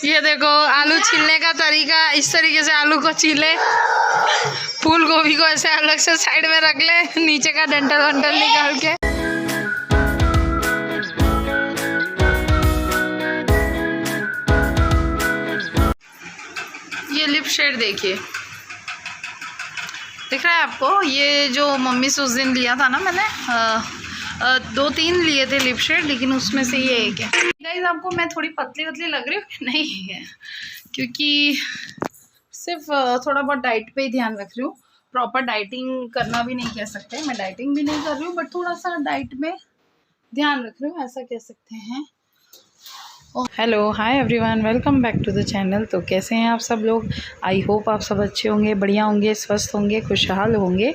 ये देखो आलू छीलने का तरीका, इस तरीके से आलू को छीले, फूल गोभी को ऐसे अलग से साइड में रख ले, नीचे का डंठल वंठल निकाल के। ये लिप शेड देखिए, दिख रहा है आपको? ये जो मम्मी से उस दिन लिया था ना मैंने, 2-3 लिए थे लिप शेड, लेकिन उसमें से ये एक है। गाइस आपको मैं थोड़ी पतली पतली लग रही हूँ? नहीं है, क्योंकि सिर्फ थोड़ा बहुत डाइट पे ही ध्यान रख रही हूँ। प्रॉपर डाइटिंग करना भी नहीं कह सकते, मैं डाइटिंग भी नहीं कर रही हूँ, बट थोड़ा सा डाइट में ध्यान रख रही हूँ, ऐसा कह सकते हैं। Hello, hi everyone, welcome back to the channel. तो कैसे हैं आप सब लोग? आई होप आप सब अच्छे होंगे, बढ़िया होंगे, स्वस्थ होंगे, खुशहाल होंगे।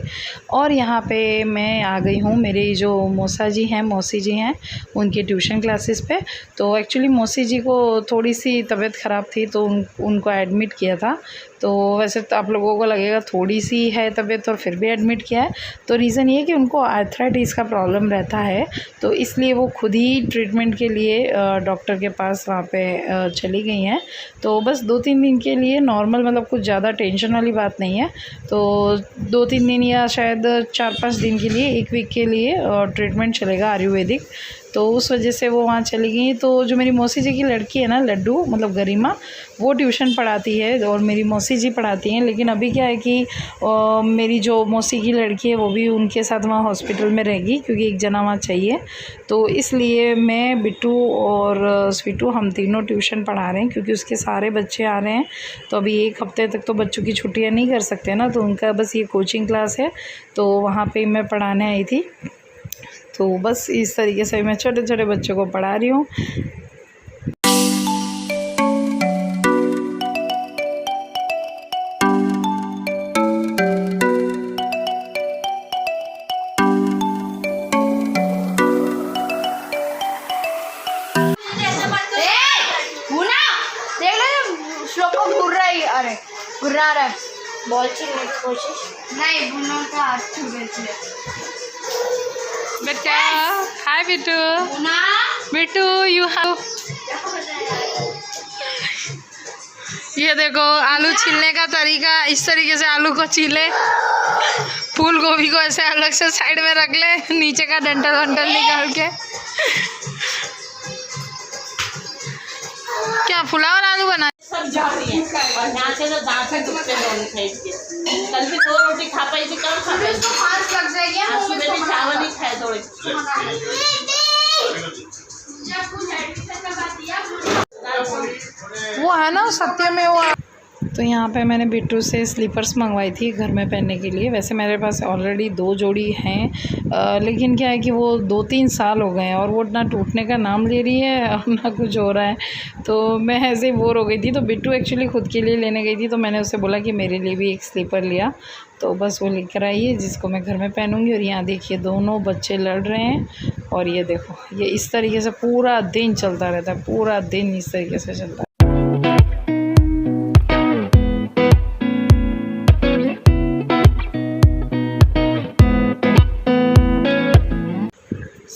और यहाँ पे मैं आ गई हूँ मेरी जो मौसी जी हैं उनकी ट्यूशन क्लासेस पे। तो एक्चुअली मौसी जी को थोड़ी सी तबीयत ख़राब थी, तो उनको एडमिट किया था। तो वैसे तो आप लोगों को लगेगा थोड़ी सी है तबीयत और फिर भी एडमिट किया है, तो रीज़न ये है कि उनको आर्थराइटिस का प्रॉब्लम रहता है, तो इसलिए वो खुद ही ट्रीटमेंट के लिए डॉक्टर के पास वहाँ पे चली गई हैं। तो बस 2-3 दिन के लिए नॉर्मल, मतलब कुछ ज़्यादा टेंशन वाली बात नहीं है। तो 2-3 दिन या शायद 4-5 दिन के लिए, 1 वीक के लिए ट्रीटमेंट चलेगा आयुर्वेदिक। तो उस वजह से वो वहाँ चली गई। तो जो मेरी मौसी जी की लड़की है ना, लड्डू मतलब गरिमा, वो ट्यूशन पढ़ाती है और मेरी मौसी जी पढ़ाती हैं। लेकिन अभी क्या है कि मेरी जो मौसी की लड़की है वो भी उनके साथ वहाँ हॉस्पिटल में रहेगी, क्योंकि एक जना वहाँ चाहिए। तो इसलिए मैं, बिट्टू और स्वीटू, हम तीनों ट्यूशन पढ़ा रहे हैं, क्योंकि उसके सारे बच्चे आ रहे हैं। तो अभी 1 हफ्ते तक तो बच्चों की छुट्टियाँ नहीं कर सकते ना, तो उनका बस ये कोचिंग क्लास है, तो वहाँ पर मैं पढ़ाने आई थी। तो बस इस तरीके से मैं छोटे छोटे बच्चों को पढ़ा रही हूँ। अरे घुरा रहा है, बॉल छीनने की कोशिश नहीं, बुनो का हाथ छू गए। बेटा हाय बिट्टू, बिट्टू यू हैव। ये देखो आलू छीलने का तरीका, इस तरीके से आलू को छीले, फूल गोभी को ऐसे अलग से साइड में रख ले, नीचे का डंठल वंठल निकाल के। क्या फुलावर आलू बना सब जा रही है और यहाँ से तो दांत से दुखते दोनों साइड के। कल भी 2 रोटी खा पाई थी, कल खा पाई थी, फास्ट लग जाएगी। आज सुबह भी चावल ही खाए थोड़े। वो है ना सत्य में वो। तो यहाँ पे मैंने बिट्टू से स्लीपर्स मंगवाई थी घर में पहनने के लिए। वैसे मेरे पास ऑलरेडी 2 जोड़ी हैं, लेकिन क्या है कि वो 2-3 साल हो गए हैं और वो ना टूटने का नाम ले रही है और ना कुछ हो रहा है। तो मैं ऐसे ही बोर हो गई थी, तो बिट्टू एक्चुअली खुद के लिए लेने गई थी, तो मैंने उससे बोला कि मेरे लिए भी एक स्लीपर लिया। तो बस वो लेकर आई है, जिसको मैं घर में पहनूंगी। और यहाँ देखिए दोनों बच्चे लड़ रहे हैं, और ये देखो ये इस तरीके से पूरा दिन चलता रहता है, पूरा दिन इस तरीके से चलता है।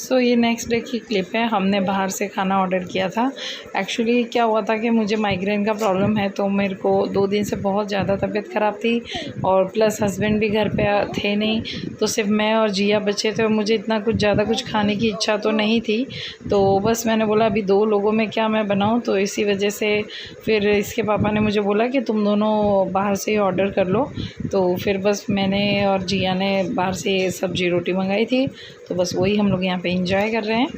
तो ये नेक्स्ट डे की क्लिप है। हमने बाहर से खाना ऑर्डर किया था। एक्चुअली क्या हुआ था कि मुझे माइग्रेन का प्रॉब्लम है, तो मेरे को 2 दिन से बहुत ज़्यादा तबीयत ख़राब थी, और प्लस हस्बैंड भी घर पे थे नहीं, तो सिर्फ मैं और जिया बच्चे थे, और मुझे इतना कुछ ज़्यादा कुछ खाने की इच्छा तो नहीं थी। तो बस मैंने बोला अभी 2 लोगों में क्या मैं बनाऊँ, तो इसी वजह से फिर इसके पापा ने मुझे बोला कि तुम दोनों बाहर से ही ऑर्डर कर लो। तो फिर बस मैंने और जिया ने बाहर से सब्ज़ी रोटी मंगाई थी, तो बस वही हम लोग यहाँ पे एंजॉय कर रहे हैं।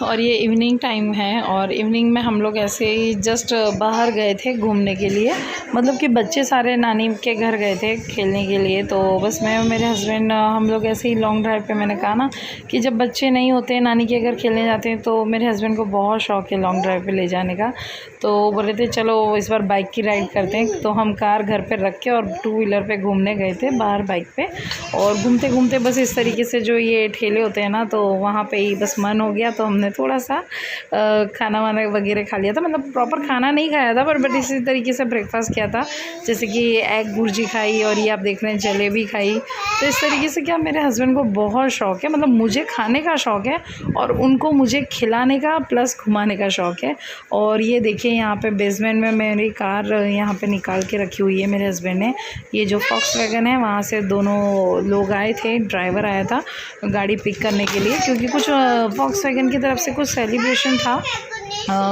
और ये इवनिंग टाइम है और इवनिंग में हम लोग ऐसे ही जस्ट बाहर गए थे घूमने के लिए, मतलब कि बच्चे सारे नानी के घर गए थे खेलने के लिए। तो बस मैं और मेरे हस्बैंड हम लोग ऐसे ही लॉन्ग ड्राइव पे, मैंने कहा ना कि जब बच्चे नहीं होते नानी के घर खेलने जाते हैं तो मेरे हस्बैंड को बहुत शौक़ है लॉन्ग ड्राइव पे ले जाने का। तो बोले थे चलो इस बार बाइक की राइड करते हैं। तो हम कार घर पर रख के और 2 व्हीलर पे घूमने गए थे बाहर बाइक पे। और घूमते घूमते बस इस तरीके से जो ये ठेले होते हैं ना, तो वहाँ पे ही बस मन हो गया तो हमने थोड़ा सा खाना वाना वगैरह खा लिया था। मतलब प्रॉपर खाना नहीं खाया था बट इसी तरीके से ब्रेकफास्ट किया था, जैसे कि एग भुर्जी खाई और ये आप देख रहे हैं जलेबी खाई। तो इस तरीके से क्या मेरे हस्बैंड को बहुत शौक़ है, मतलब मुझे खाने का शौक़ है और उनको मुझे खिलाने का प्लस घुमाने का शौक़ है। और ये देखिए यहाँ पे बेसमेंट में मेरी कार यहाँ पे निकाल के रखी हुई है मेरे हस्बैंड ने। ये जो फॉक्सवैगन है वहाँ से दोनों लोग आए थे, ड्राइवर आया था गाड़ी पिक करने के लिए, क्योंकि कुछ फॉक्सवैगन की तरफ से कुछ सेलिब्रेशन था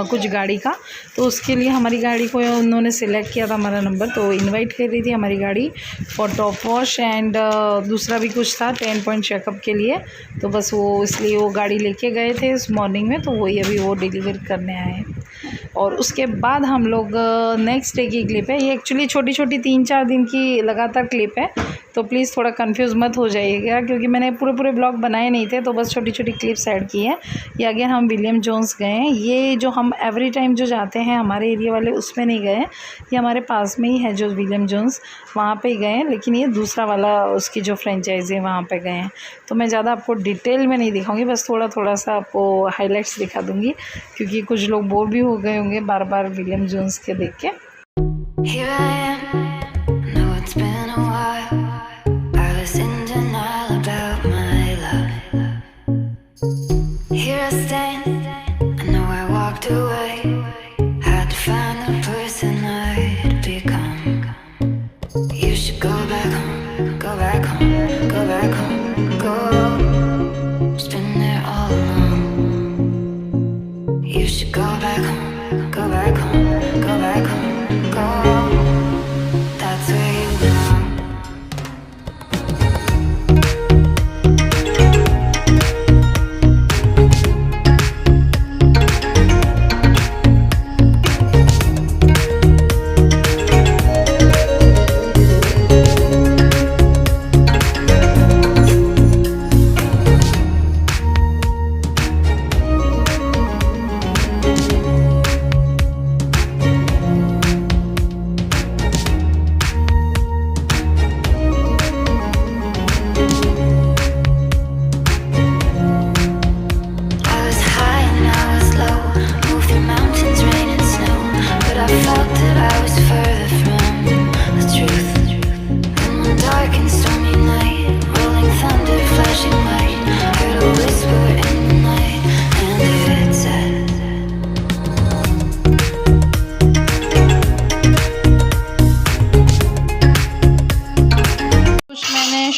कुछ गाड़ी का, तो उसके लिए हमारी गाड़ी को उन्होंने सिलेक्ट किया था, हमारा नंबर। तो इनवाइट कर रही थी हमारी गाड़ी फॉर टॉप वॉश एंड दूसरा भी कुछ था 10 पॉइंट चेकअप के लिए। तो बस वो इसलिए वो गाड़ी लेके गए थे इस मॉर्निंग में, तो वही अभी वो डिलीवर करने आए हैं। और उसके बाद हम लोग नेक्स्ट डे की क्लिप है, ये एक्चुअली छोटी छोटी 3-4 दिन की लगातार क्लिप है, तो प्लीज़ थोड़ा कंफ्यूज मत हो जाइएगा क्योंकि मैंने पूरे ब्लॉग बनाए नहीं थे, तो बस छोटी छोटी क्लिप्स ऐड की हैं। ये अगेन हम विलियम जोन्स गए हैं, ये जो हम एवरी टाइम जो जाते हैं हमारे एरिया वाले उसमें नहीं गए हैं, ये हमारे पास में ही है जो विलियम जोन्स, वहाँ पे ही गए हैं। लेकिन ये दूसरा वाला उसकी जो फ्रेंचाइजी है वहाँ पे गए हैं। तो मैं ज़्यादा आपको डिटेल में नहीं दिखाऊंगी, बस थोड़ा सा आपको हाईलाइट्स दिखा दूँगी क्योंकि कुछ लोग बोर भी हो गए होंगे बार बार विलियम जोन्स के देख के। Here I am, know it's been a while. I was in denial about my love. Here I stand, I know I walked away. Had to find the person I'd become. You should go back home, go back home, go back home, go. It's been there all along. You should go back home, go back home, go back home, go. That's where you belong.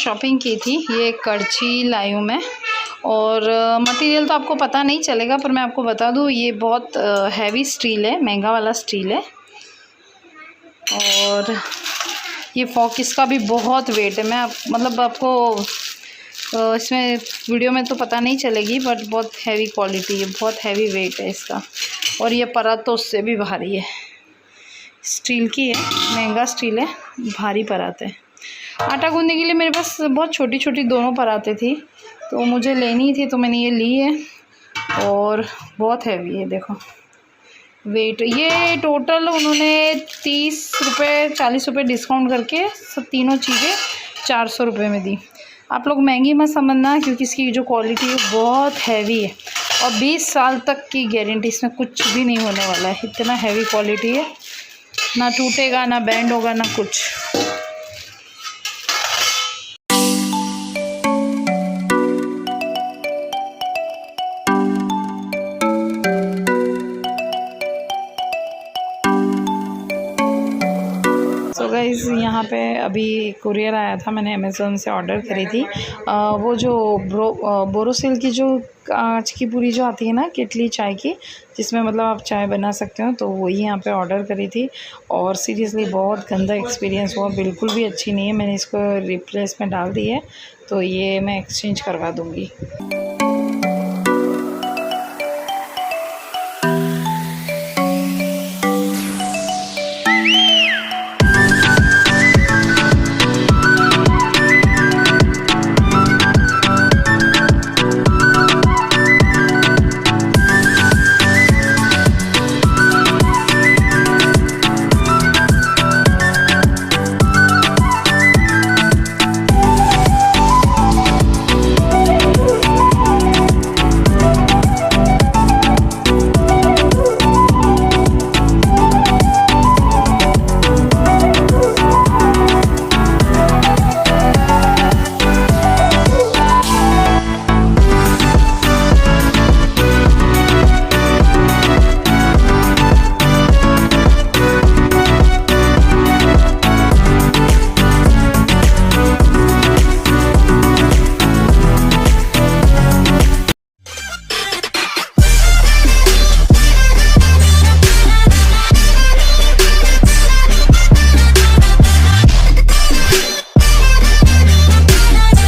Shopping की थी, ये कड़छी लाई हूँ मैं और material तो आपको पता नहीं चलेगा पर मैं आपको बता दूँ ये बहुत हैवी स्टील है, महंगा वाला स्टील है। और ये फॉक इसका भी बहुत वेट है, मैं मतलब आपको इसमें वीडियो में तो पता नहीं चलेगी बट बहुत हैवी क्वालिटी है, बहुत हैवी वेट है इसका। और ये परत तो उससे भी भारी है, स्टील की है, महंगा स्टील है, भारी परत है। आटा गूंदने के लिए मेरे पास बहुत छोटी छोटी दोनों परातें थी तो मुझे लेनी थी तो मैंने ये ली है और बहुत हैवी है, देखो वेट। ये टोटल उन्होंने 30 रुपये 40 रुपये डिस्काउंट करके सब तीनों चीज़ें 400 रुपये में दी। आप लोग महंगी मत समझना क्योंकि इसकी जो क्वालिटी है बहुत हैवी है और 20 साल तक की गारंटी, इसमें कुछ भी नहीं होने वाला है, इतना हैवी क्वालिटी है, ना टूटेगा ना बैंड होगा ना कुछ। तो गाइस यहाँ पे अभी कुरियर आया था, मैंने अमेज़ोन से ऑर्डर करी थी वो जो बोरोसिल की जो कांच की पूरी जो आती है ना केटली चाय की, जिसमें मतलब आप चाय बना सकते हो, तो वही यहाँ पे ऑर्डर करी थी। और सीरियसली बहुत गंदा एक्सपीरियंस हुआ, बिल्कुल भी अच्छी नहीं है। मैंने इसको रिप्लेस में डाल दी है तो ये मैं एक्सचेंज करवा दूँगी।